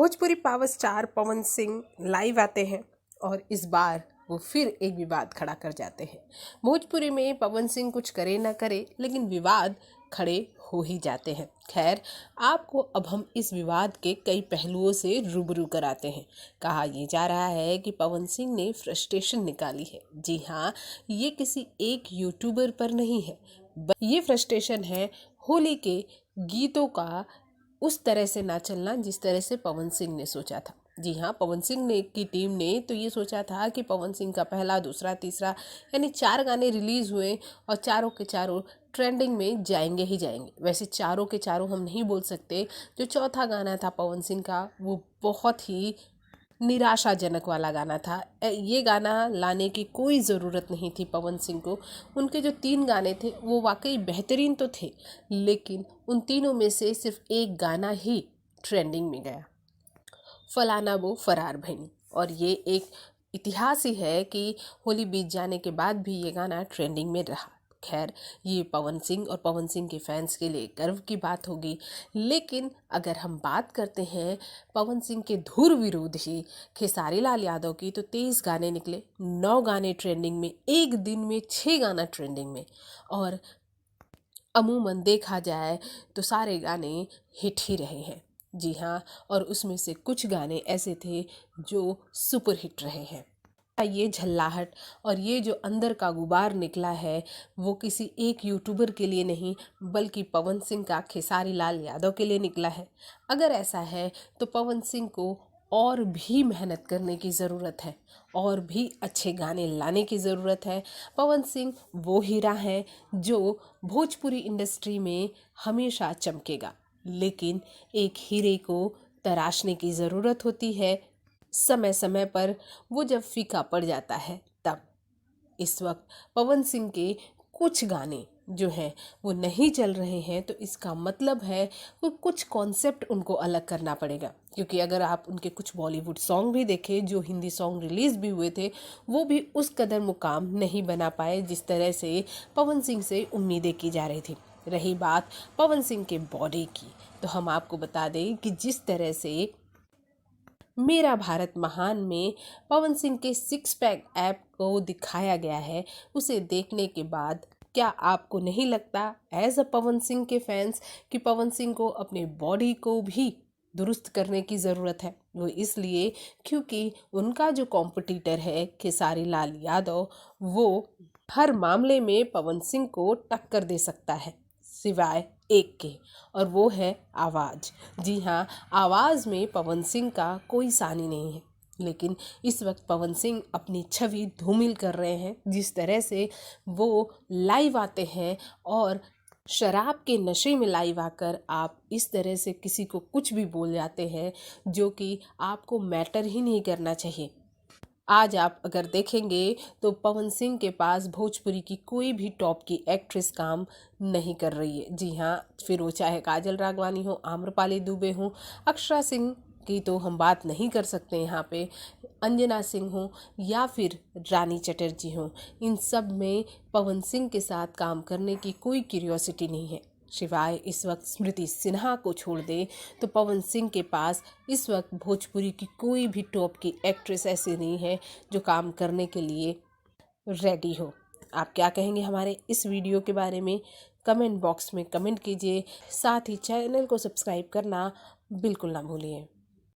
Bhojpuri power star Pawan Singh live आते हैं और इस बार वो फिर एक विवाद खड़ा कर जाते हैं। भोजपुरी में पवन सिंह कुछ करे ना करे लेकिन विवाद खड़े हो ही जाते हैं। खैर, आपको अब हम इस विवाद के कई पहलुओं से रूबरू कराते हैं। कहा यह जा रहा है कि पवन सिंह ने फ्रस्ट्रेशन निकाली है। जी हाँ, ये किसी एक यूट्यूबर पर नहीं है, ये फ्रस्ट्रेशन है होली के गीतों का उस तरह से ना चलना जिस तरह से पवन सिंह ने सोचा था। जी हाँ, पवन सिंह ने की टीम ने तो ये सोचा था कि पवन सिंह का पहला, दूसरा, तीसरा यानी 4 गाने रिलीज़ हुए और चारों के चारों ट्रेंडिंग में जाएंगे ही जाएंगे। वैसे चारों के चारों हम नहीं बोल सकते। जो चौथा गाना था पवन सिंह का वो बहुत ही निराशाजनक वाला गाना था। ये गाना लाने की कोई ज़रूरत नहीं थी पवन सिंह को। उनके जो 3 गाने थे वो वाकई बेहतरीन तो थे, लेकिन उन तीनों में से सिर्फ एक गाना ही ट्रेंडिंग में गया, फलाना वो फरार भईनी। और ये एक इतिहास ही है कि होली बीत जाने के बाद भी ये गाना ट्रेंडिंग में रहा। खैर, ये पवन सिंह और पवन सिंह के फैंस के लिए गर्व की बात होगी। लेकिन अगर हम बात करते हैं पवन सिंह के धुर विरोधी खेसारी लाल यादव की, तो 23 गाने निकले, 9 गाने ट्रेंडिंग में, एक दिन में 6 गाना ट्रेंडिंग में। और अमूमन देखा जाए तो सारे गाने हिट ही रहे हैं। जी हाँ, और उसमें से कुछ गाने ऐसे थे जो सुपर हिट रहे हैं। ये झल्लाहट और ये जो अंदर का गुबार निकला है वो किसी एक यूट्यूबर के लिए नहीं बल्कि पवन सिंह का खेसारी लाल यादव के लिए निकला है। अगर ऐसा है तो पवन सिंह को और भी मेहनत करने की ज़रूरत है, और भी अच्छे गाने लाने की ज़रूरत है। पवन सिंह वो हीरा है जो भोजपुरी इंडस्ट्री में हमेशा चमकेगा, लेकिन एक हीरे को तराशने की ज़रूरत होती है समय समय पर, वो जब फीका पड़ जाता है तब। इस वक्त पवन सिंह के कुछ गाने जो हैं वो नहीं चल रहे हैं, तो इसका मतलब है वो कुछ कॉन्सेप्ट उनको अलग करना पड़ेगा। क्योंकि अगर आप उनके कुछ बॉलीवुड सॉन्ग भी देखें, जो हिंदी सॉन्ग रिलीज़ भी हुए थे, वो भी उस कदर मुकाम नहीं बना पाए जिस तरह से पवन सिंह से उम्मीदें की जा रही थी। रही बात पवन सिंह के बॉडी की, तो हम आपको बता दें कि जिस तरह से मेरा भारत महान में पवन सिंह के 6 पैक ऐप को दिखाया गया है, उसे देखने के बाद क्या आपको नहीं लगता एज अ पवन सिंह के फैंस कि पवन सिंह को अपने बॉडी को भी दुरुस्त करने की ज़रूरत है? वो इसलिए क्योंकि उनका जो कॉम्पिटिटर है खेसारी लाल यादव, वो हर मामले में पवन सिंह को टक्कर दे सकता है सिवाय एक के, और वो है आवाज़। जी हाँ, आवाज़ में पवन सिंह का कोई सानी नहीं है। लेकिन इस वक्त पवन सिंह अपनी छवि धूमिल कर रहे हैं। जिस तरह से वो लाइव आते हैं और शराब के नशे में लाइव आकर आप इस तरह से किसी को कुछ भी बोल जाते हैं जो कि आपको मैटर ही नहीं करना चाहिए। आज आप अगर देखेंगे तो पवन सिंह के पास भोजपुरी की कोई भी टॉप की एक्ट्रेस काम नहीं कर रही है। जी हाँ, फिर वो चाहे काजल राघवानी हो, आम्रपाली दुबे हो, अक्षरा सिंह की तो हम बात नहीं कर सकते यहाँ पे, अंजना सिंह हो या फिर रानी चटर्जी हो, इन सब में पवन सिंह के साथ काम करने की कोई क्यूरियोसिटी नहीं है। सिवाय इस वक्त स्मृति सिन्हा को छोड़ दे तो पवन सिंह के पास इस वक्त भोजपुरी की कोई भी टॉप की एक्ट्रेस ऐसी नहीं है जो काम करने के लिए रेडी हो। आप क्या कहेंगे हमारे इस वीडियो के बारे में? कमेंट बॉक्स में कमेंट कीजिए। साथ ही चैनल को सब्सक्राइब करना बिल्कुल ना भूलिए।